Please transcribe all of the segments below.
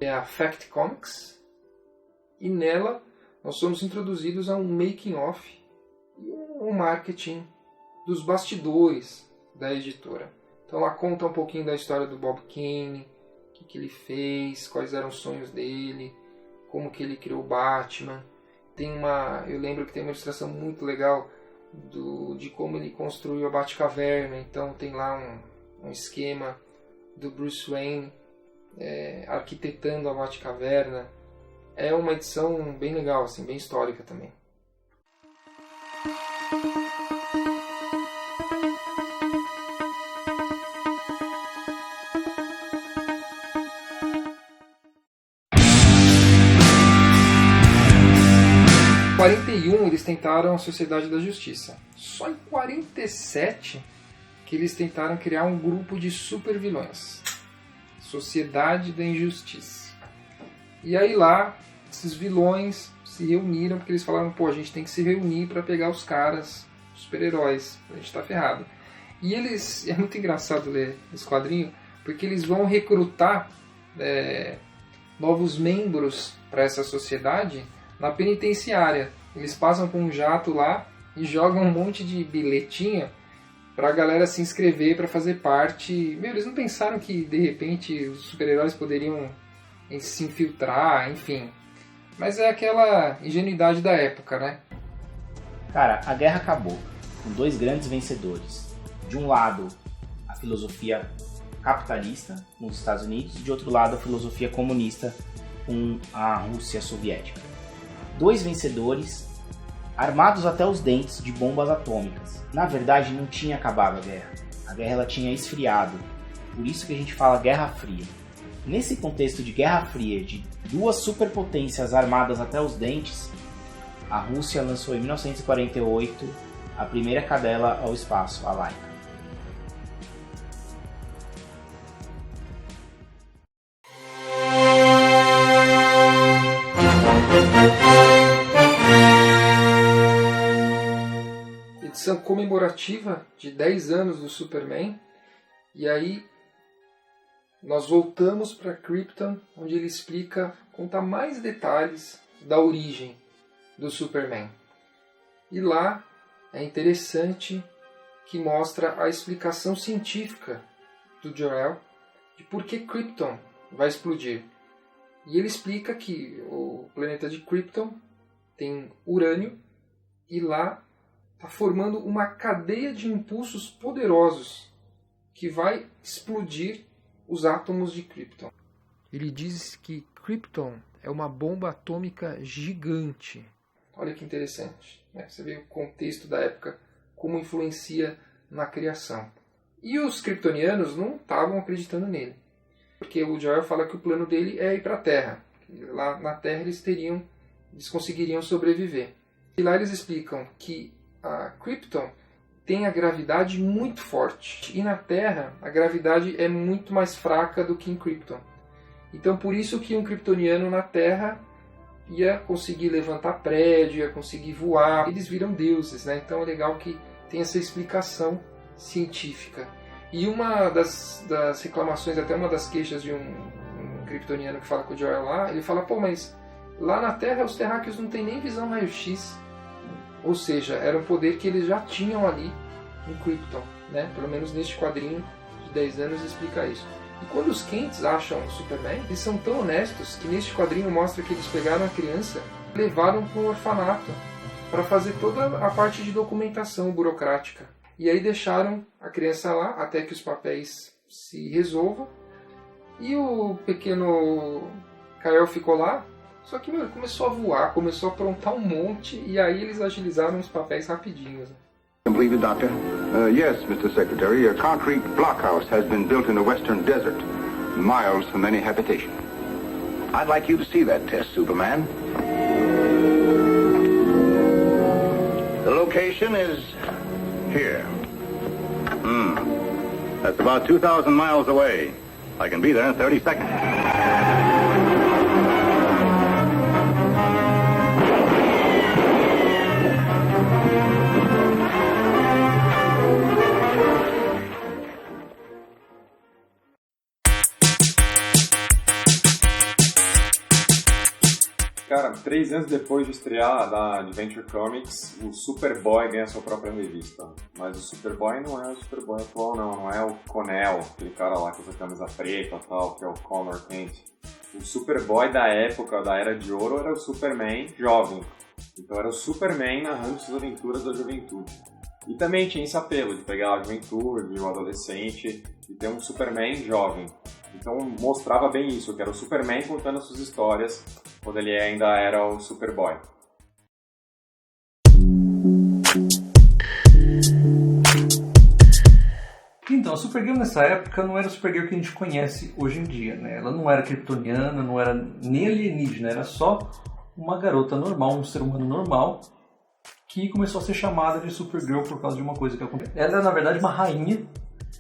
é a Fact Comics, e nela nós somos introduzidos a um making of e um marketing dos bastidores da editora. Então ela conta um pouquinho da história do Bob Kane, o que ele fez, quais eram os sonhos dele, como que ele criou o Batman. Eu lembro que tem uma ilustração muito legal de como ele construiu a Batcaverna. Então tem lá um esquema do Bruce Wayne arquitetando a Batcaverna. É uma edição bem legal, assim, bem histórica também. Em 41 eles tentaram a Sociedade da Justiça. Só em 47 que eles tentaram criar um grupo de supervilões. Sociedade da Injustiça. E aí lá, esses vilões se reuniram porque eles falaram, a gente tem que se reunir para pegar os caras, os super-heróis, a gente tá ferrado. E eles, é muito engraçado ler esse quadrinho, porque eles vão recrutar novos membros para essa sociedade na penitenciária. Eles passam com um jato lá e jogam um monte de bilhetinho pra galera se inscrever para fazer parte. Eles não pensaram que de repente os super-heróis poderiam se infiltrar, enfim. Mas é aquela ingenuidade da época, né? Cara, a guerra acabou com dois grandes vencedores. De um lado, a filosofia capitalista nos Estados Unidos, e de outro lado, a filosofia comunista com a Rússia soviética. Dois vencedores armados até os dentes de bombas atômicas. Na verdade, não tinha acabado a guerra. A guerra ela tinha esfriado. Por isso que a gente fala Guerra Fria. Nesse contexto de Guerra Fria, de duas superpotências armadas até os dentes, a Rússia lançou em 1948 a primeira cadela ao espaço, a Laika. Edição comemorativa de 10 anos do Superman. E aí nós voltamos para Krypton, onde ele conta mais detalhes da origem do Superman. E lá é interessante que mostra a explicação científica do Jor-El de por que Krypton vai explodir. E ele explica que o planeta de Krypton tem urânio e lá está formando uma cadeia de impulsos poderosos que vai explodir os átomos de Krypton. Ele diz que Krypton é uma bomba atômica gigante. Olha que interessante, né? Você vê o contexto da época, como influencia na criação. E os kryptonianos não estavam acreditando nele. Porque o Jor-El fala que o plano dele é ir para a Terra. Lá na Terra eles conseguiriam sobreviver. E lá eles explicam que a Krypton tem a gravidade muito forte. E na Terra a gravidade é muito mais fraca do que em Krypton. Então por isso que um kryptoniano na Terra ia conseguir levantar prédio, ia conseguir voar. Eles viram deuses, né? Então é legal que tem essa explicação científica. E uma das reclamações, até uma das queixas de um kryptoniano que fala com o Jor-El lá, ele fala, mas lá na Terra os terráqueos não têm nem visão raio-x. Ou seja, era um poder que eles já tinham ali em Krypton, né? Pelo menos neste quadrinho de 10 anos explica isso. E quando os Kents acham o Superman, eles são tão honestos que neste quadrinho mostra que eles pegaram a criança e levaram para um orfanato para fazer toda a parte de documentação burocrática. E aí deixaram a criança lá até que os papéis se resolvam. E o pequeno Kal-El ficou lá. Só que começou a voar, começou a aprontar um monte. E aí eles agilizaram os papéis rapidinhos. Completed, Doctor? Yes, Mr. Secretary. A concrete blockhouse has been built in the western desert, miles from any habitation. I'd like you to see that test, Superman. The location is here. That's about 2,000 miles away. I can be there in 30 seconds. Cara, 3 anos depois de estrear da Adventure Comics, o Superboy ganha sua própria revista. Mas o Superboy não é o Superboy atual, não é o Connell, aquele cara lá com a camisa preta e tal, que é o Connor Kent. O Superboy da época, da Era de Ouro, era o Superman jovem. Então era o Superman narrando suas aventuras da juventude. E também tinha esse apelo de pegar a juventude, o adolescente, e ter um Superman jovem. Então mostrava bem isso, que era o Superman contando as suas histórias quando ele ainda era o Superboy. Então, a Supergirl nessa época não era a Supergirl que a gente conhece hoje em dia, né? Ela não era kryptoniana, não era nem alienígena, era só uma garota normal, um ser humano normal, que começou a ser chamada de Supergirl por causa de uma coisa que aconteceu. Ela era, na verdade, uma rainha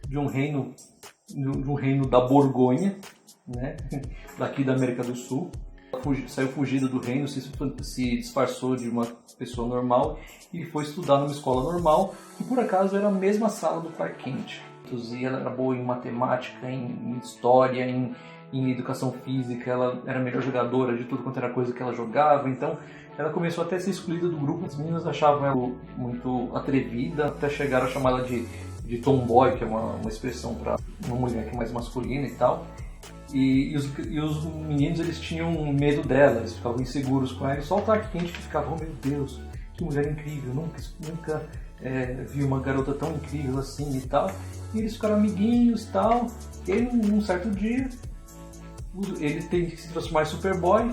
de um reino da Borgonha, né? Daqui da América do Sul. Saiu fugida do reino, se disfarçou de uma pessoa normal e foi estudar numa escola normal, que por acaso era a mesma sala do Clark Kent. E ela era boa em matemática, em história, em educação física, ela era a melhor jogadora de tudo quanto era coisa que ela jogava, então ela começou até a ser excluída do grupo. As meninas achavam ela muito atrevida, até chegaram a chamá-la de tomboy, que é uma expressão para uma mulher que é mais masculina e tal. E os meninos, eles tinham medo dela, eles ficavam inseguros com ela. E só o Clark Kent que ficava, oh meu Deus, que mulher incrível, nunca vi uma garota tão incrível assim e tal. E eles ficaram amiguinhos e tal. E aí, num certo dia, ele tem que se transformar em Superboy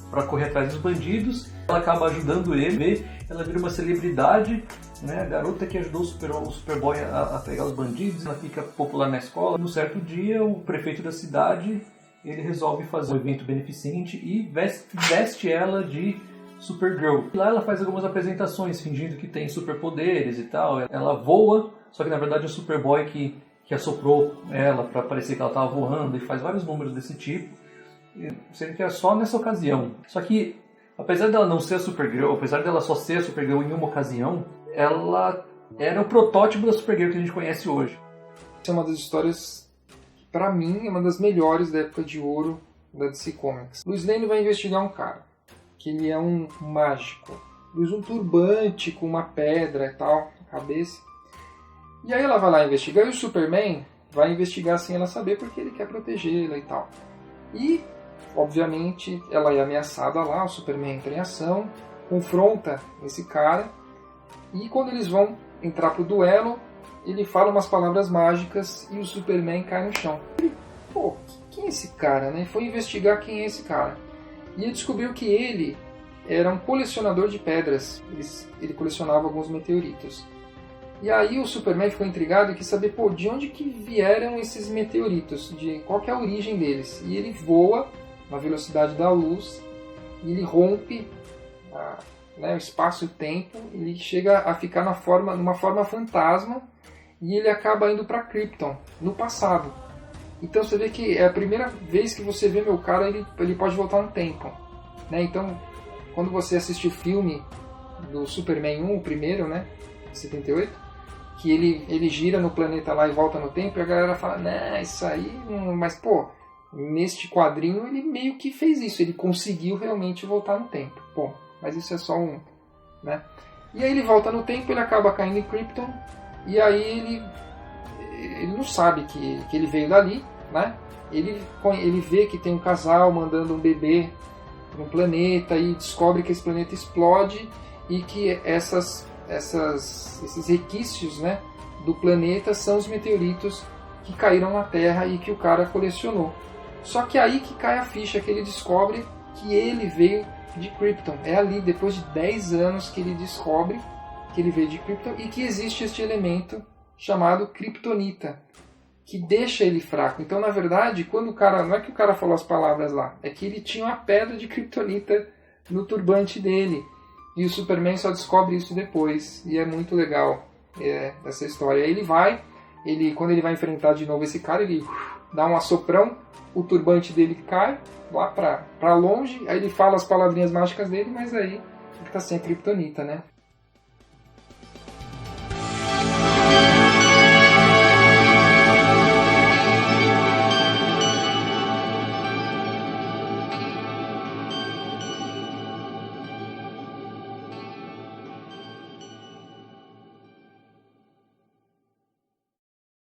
para correr atrás dos bandidos. Ela acaba ajudando ele, ela vira uma celebridade, né? A garota que ajudou o Superboy a pegar os bandidos, ela fica popular na escola. Num certo dia, o prefeito da cidade, ele resolve fazer um evento beneficente e veste ela de Supergirl. Lá ela faz algumas apresentações, fingindo que tem superpoderes e tal. Ela voa, só que na verdade é o Superboy que assoprou ela para parecer que ela estava voando, e faz vários números desse tipo, sendo que é só nessa ocasião. Só que, apesar dela não ser a Supergirl, apesar dela só ser a Supergirl em uma ocasião, ela era o protótipo da Supergirl que a gente conhece hoje. Essa é uma das histórias que, pra mim, é uma das melhores da época de ouro da DC Comics. Lois Lane vai investigar um cara, que ele é um mágico. Ele usa um turbante com uma pedra e tal na cabeça. E aí ela vai lá investigar, e o Superman vai investigar sem ela saber, porque ele quer protegê-la e tal. E, obviamente, ela é ameaçada lá, o Superman entra em ação, confronta esse cara, e quando eles vão entrar pro duelo, ele fala umas palavras mágicas e o Superman cai no chão. Ele, pô, quem é esse cara, né? Foi investigar quem é esse cara. E ele descobriu que ele era um colecionador de pedras. Ele colecionava alguns meteoritos. E aí o Superman ficou intrigado e quis saber, pô, de onde que vieram esses meteoritos? Qual que é a origem deles? E ele voa na velocidade da luz, e ele rompe o espaço e o tempo, ele chega a ficar numa forma fantasma, e ele acaba indo para Krypton, no passado. Então você vê que é a primeira vez que você vê meu cara, ele pode voltar no tempo, né? Então, quando você assiste o filme do Superman 1, o primeiro, né, 78, que ele gira no planeta lá e volta no tempo, e a galera fala, né, isso aí, mas pô, neste quadrinho ele meio que fez isso, ele conseguiu realmente voltar no tempo. Bom, mas isso é só né? E aí ele volta no tempo, ele acaba caindo em Krypton, e aí ele não sabe que ele veio dali, né? Ele vê que tem um casal mandando um bebê no planeta e descobre que esse planeta explode e que esses requisitos, né, do planeta são os meteoritos que caíram na Terra e que o cara colecionou. Só que é aí que cai a ficha, que ele descobre que ele veio de Krypton. É ali, depois de 10 anos, que ele descobre que ele veio de Krypton e que existe este elemento chamado Kryptonita, que deixa ele fraco. Então, na verdade, quando o cara, não é que o cara falou as palavras lá, é que ele tinha uma pedra de Kryptonita no turbante dele. E o Superman só descobre isso depois. E é muito legal essa história. Aí quando ele vai enfrentar de novo esse cara, ele dá um assoprão, o turbante dele cai lá pra longe, aí ele fala as palavrinhas mágicas dele, mas aí ele tá sem a Kryptonita, né?